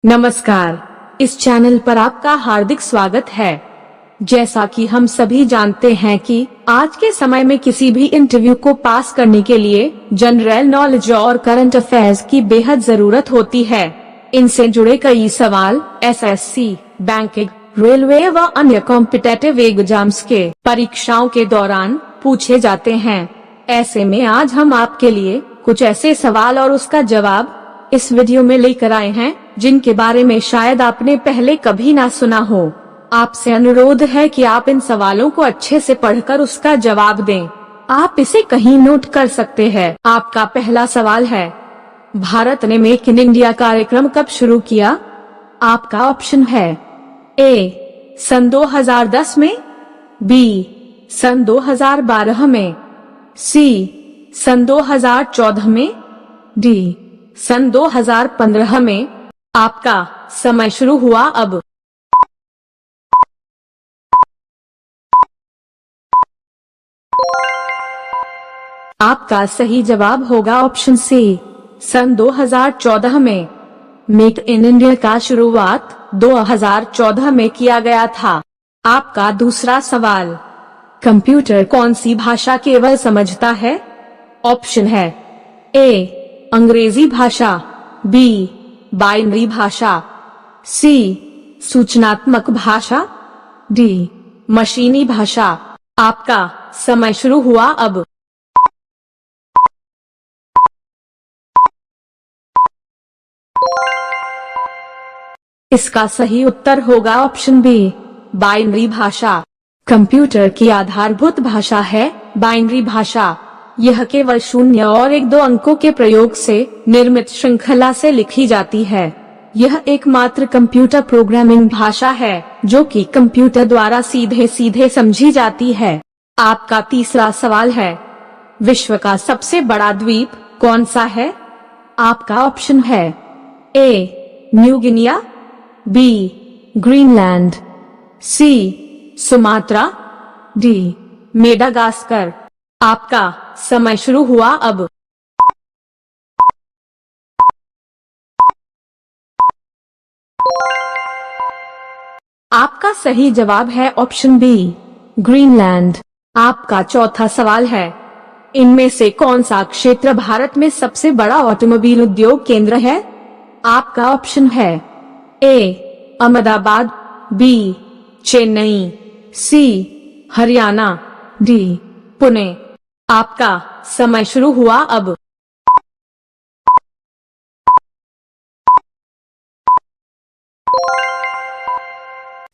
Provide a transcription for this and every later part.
नमस्कार। इस चैनल पर आपका हार्दिक स्वागत है। जैसा कि हम सभी जानते हैं कि आज के समय में किसी भी इंटरव्यू को पास करने के लिए जनरल नॉलेज और करंट अफेयर्स की बेहद जरूरत होती है। इनसे जुड़े कई सवाल एसएससी, बैंकिंग, रेलवे व अन्य कॉम्पिटिटिव एग्जाम्स के परीक्षाओं के दौरान पूछे जाते हैं। ऐसे में आज हम आपके लिए कुछ ऐसे सवाल और उसका जवाब इस वीडियो में लेकर आए हैं जिनके बारे में शायद आपने पहले कभी ना सुना हो। आपसे अनुरोध है कि आप इन सवालों को अच्छे से पढ़कर उसका जवाब दें। आप इसे कहीं नोट कर सकते हैं। आपका पहला सवाल है, भारत ने मेक इन इंडिया कार्यक्रम कब शुरू किया? आपका ऑप्शन है ए सन 2010 में, बी सन 2012 में, सी सन 2014 में, डी सन 2015 में। आपका समय शुरू हुआ अब। आपका सही जवाब होगा ऑप्शन सी, सन 2014 में। मेक इन इंडिया का शुरुआत 2014 में किया गया था। आपका दूसरा सवाल, कंप्यूटर कौन सी भाषा केवल समझता है? ऑप्शन है ए अंग्रेजी भाषा, बी बाइनरी भाषा, सी सूचनात्मक भाषा, डी मशीनी भाषा। आपका समय शुरू हुआ अब। इसका सही उत्तर होगा ऑप्शन बी, बाइनरी भाषा। कंप्यूटर की आधारभूत भाषा है बाइनरी भाषा। यह केवल 0 और 1-2 अंकों के प्रयोग से निर्मित श्रृंखला से लिखी जाती है। यह एकमात्र कंप्यूटर प्रोग्रामिंग भाषा है जो कि कंप्यूटर द्वारा सीधे सीधे समझी जाती है। आपका तीसरा सवाल है, विश्व का सबसे बड़ा द्वीप कौन सा है? आपका ऑप्शन है A New Guinea, B Greenland, C Sumatra, D Madagascar. आपका समय शुरू हुआ अब। आपका सही जवाब है ऑप्शन बी, ग्रीनलैंड। आपका चौथा सवाल है, इनमें से कौन सा क्षेत्र भारत में सबसे बड़ा ऑटोमोबाइल उद्योग केंद्र है? आपका ऑप्शन है ए अहमदाबाद, बी चेन्नई, सी हरियाणा, डी पुणे। आपका समय शुरू हुआ अब।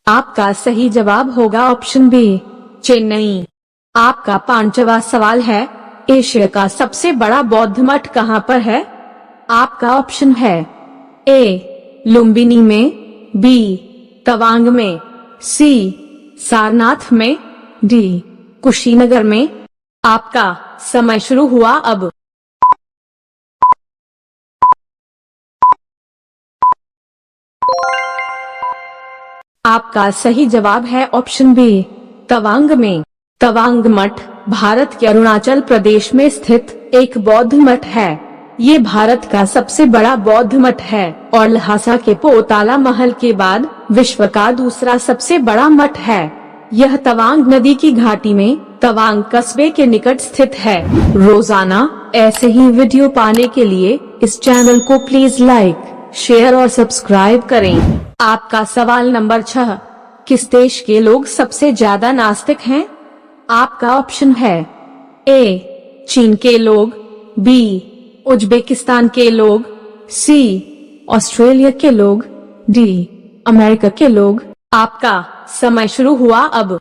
आपका सही जवाब होगा ऑप्शन बी, चेन्नई। आपका पांचवा सवाल है, एशिया का सबसे बड़ा बौद्ध मठ कहाँ पर है? आपका ऑप्शन है ए लुम्बिनी में, बी तवांग में, सी सारनाथ में, डी कुशीनगर में। आपका समय शुरू हुआ अब। आपका सही जवाब है ऑप्शन बी, तवांग में। तवांग मठ भारत के अरुणाचल प्रदेश में स्थित एक बौद्ध मठ है। ये भारत का सबसे बड़ा बौद्ध मठ है और लहासा के पोताला महल के बाद विश्व का दूसरा सबसे बड़ा मठ है। यह तवांग नदी की घाटी में तवांग कस्बे के निकट स्थित है। रोजाना ऐसे ही वीडियो पाने के लिए इस चैनल को प्लीज लाइक, शेयर और सब्सक्राइब करें। आपका सवाल नंबर 6, किस देश के लोग सबसे ज्यादा नास्तिक हैं? आपका ऑप्शन है ए चीन के लोग, बी उज्बेकिस्तान के लोग, सी ऑस्ट्रेलिया के लोग, डी अमेरिका के लोग। आपका समय शुरू हुआ अब।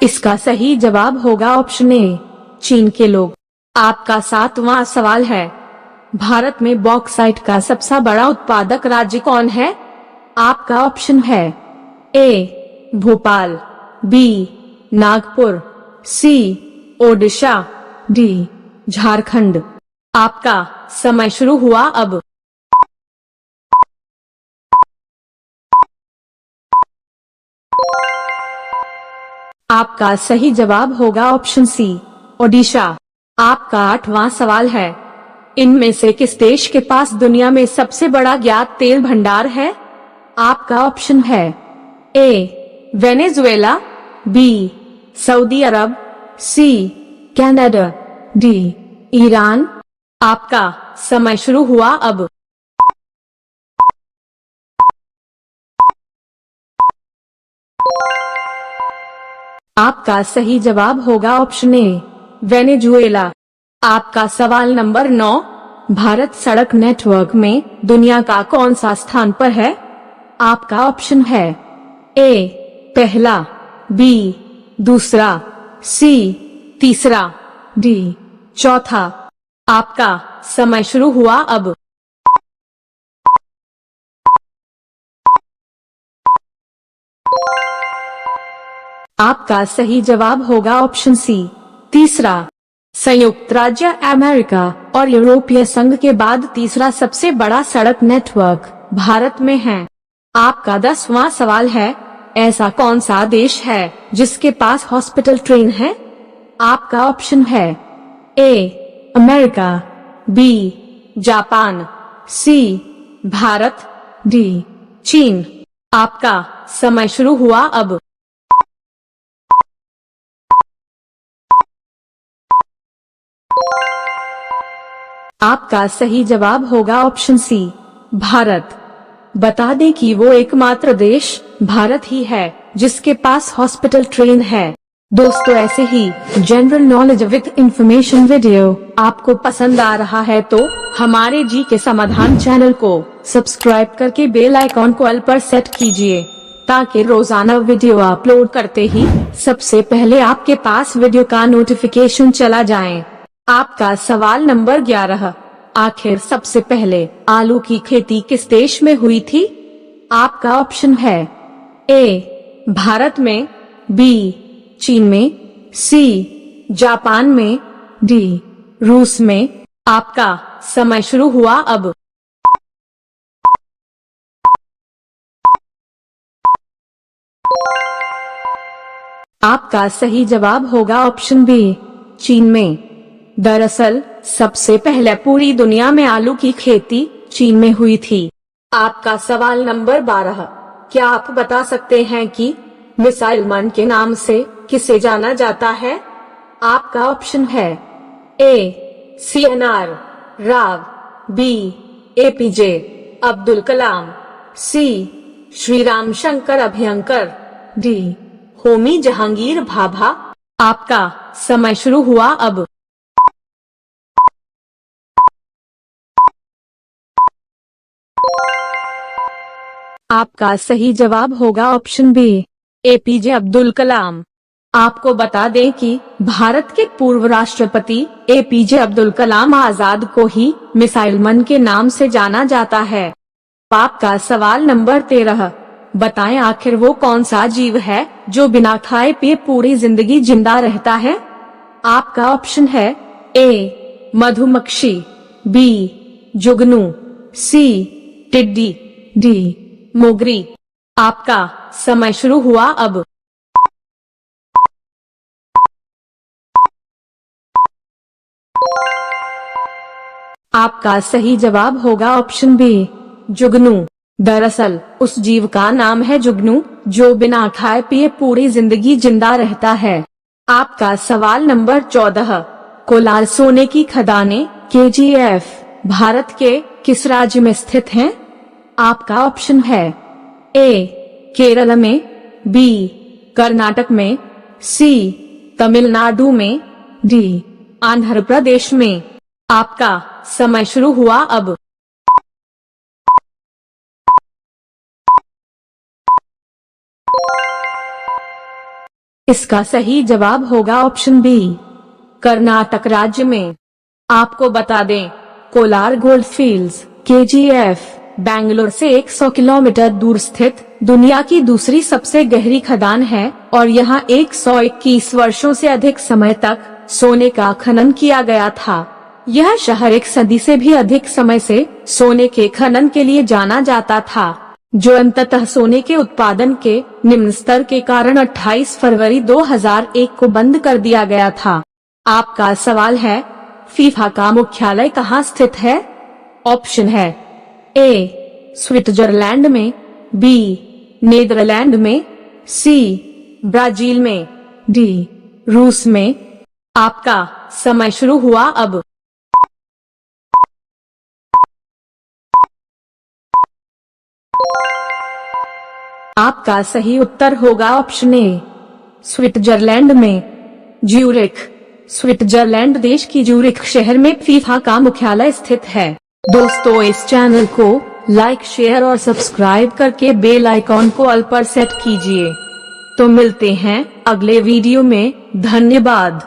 इसका सही जवाब होगा ऑप्शन ए, चीन के लोग। आपका 7वां सवाल है, भारत में बॉक्साइट का सबसे बड़ा उत्पादक राज्य कौन है? आपका ऑप्शन है ए भोपाल, बी नागपुर, सी ओडिशा, डी झारखंड। आपका समय शुरू हुआ अब। आपका सही जवाब होगा ऑप्शन सी, ओडिशा। आपका 8वां सवाल है, इनमें से किस देश के पास दुनिया में सबसे बड़ा ज्ञात तेल भंडार है? आपका ऑप्शन है ए वेनेजुएला, बी सऊदी अरब, सी कनाडा, डी ईरान। आपका समय शुरू हुआ अब। आपका सही जवाब होगा ऑप्शन ए वेनेजुएला। आपका सवाल नंबर 9, भारत सड़क नेटवर्क में दुनिया का कौन सा स्थान पर है? आपका ऑप्शन है ए पहला, बी दूसरा, सी तीसरा, डी चौथा। आपका समय शुरू हुआ अब। आपका सही जवाब होगा ऑप्शन सी तीसरा। संयुक्त राज्य अमेरिका और यूरोपीय संघ के बाद तीसरा सबसे बड़ा सड़क नेटवर्क भारत में है। आपका 10वां सवाल है, ऐसा कौन सा देश है जिसके पास हॉस्पिटल ट्रेन है? आपका ऑप्शन है A America, B Japan, C Bharat, D चीन। आपका समय शुरू हुआ अब। आपका सही जवाब होगा ऑप्शन सी भारत। बता दें कि वो एकमात्र देश भारत ही है जिसके पास हॉस्पिटल ट्रेन है। दोस्तों, ऐसे ही general knowledge with information video आपको पसंद आ रहा है तो हमारे जी के समाधान चैनल को सब्सक्राइब करके बेल आइकॉन को ऑल पर सेट कीजिए ताकि रोजाना वीडियो अपलोड करते ही सबसे पहले आपके पास वीडियो का नोटिफिकेशन चला जाए। आपका सवाल नंबर 11, आखिर सबसे पहले आलू की खेती किस देश में हुई थी? आपका ऑप्शन है ए भारत में, बी चीन में, सी जापान में, डी रूस में। आपका समय शुरू हुआ अब। आपका सही जवाब होगा ऑप्शन बी चीन में। दरअसल सबसे पहले पूरी दुनिया में आलू की खेती चीन में हुई थी। आपका सवाल नंबर 12, क्या आप बता सकते हैं कि मिसाइल मैन के नाम से किसे जाना जाता है? आपका ऑप्शन है A CNR Rao, B APJ Abdul Kalam, C Shri Ram Shankar Abhyankar, D Homi Jahangir Bhabha. आपका समय शुरू हुआ अब। आपका सही जवाब होगा option B APJ Abdul Kalam. आपको बता दें कि भारत के पूर्व राष्ट्रपति APJ अब्दुल कलाम आजाद को ही मिसाइल मैन के नाम से जाना जाता है। आपका सवाल नंबर 13, बताएं आखिर वो कौन सा जीव है जो बिना खाए पिए पूरी जिंदगी जिंदा रहता है? आपका ऑप्शन है ए मधुमक्खी, बी जुगनू, सी टिड्डी, डी मोगरी। आपका समय शुरू हुआ अब। आपका सही जवाब होगा ऑप्शन बी जुगनू। दरअसल उस जीव का नाम है जुगनू जो बिना खाए पिए पूरी जिंदगी जिंदा रहता है। आपका सवाल नंबर 14, कोलार सोने की खदानें KGF भारत के किस राज्य में स्थित हैं? आपका ऑप्शन है ए केरल में, बी कर्नाटक में, सी तमिलनाडु में, डी आंध्र प्रदेश में। आपका समय शुरू हुआ अब। इसका सही जवाब होगा ऑप्शन बी कर्नाटक राज्य में। आपको बता दें, Kolar gold fields KGF Bangalore से 100 किलोमीटर दूर स्थित दुनिया की दूसरी सबसे गहरी खदान है और यहाँ 121 वर्षों से अधिक समय तक सोने का खनन किया गया था। यह शहर 1 सदी से भी अधिक समय से सोने के खनन के लिए जाना जाता था, जो अंततः सोने के उत्पादन के निम्न स्तर के कारण 28 फरवरी 2001 को बंद कर दिया गया था। आपका सवाल है, फीफा का मुख्यालय कहाँ स्थित है? ऑप्शन है ए स्विट्जरलैंड में, बी नीदरलैंड में, सी ब्राजील में, डी रूस में। आपका समय शुरू हुआ अब। आपका सही उत्तर होगा ऑप्शन ए स्विट्जरलैंड में, ज्यूरिख। स्विट्जरलैंड देश की ज्यूरिख शहर में फीफा का मुख्यालय स्थित है। दोस्तों, इस चैनल को लाइक, शेयर और सब्सक्राइब करके बेल आइकॉन को ऑल पर सेट कीजिए। तो मिलते हैं अगले वीडियो में। धन्यवाद।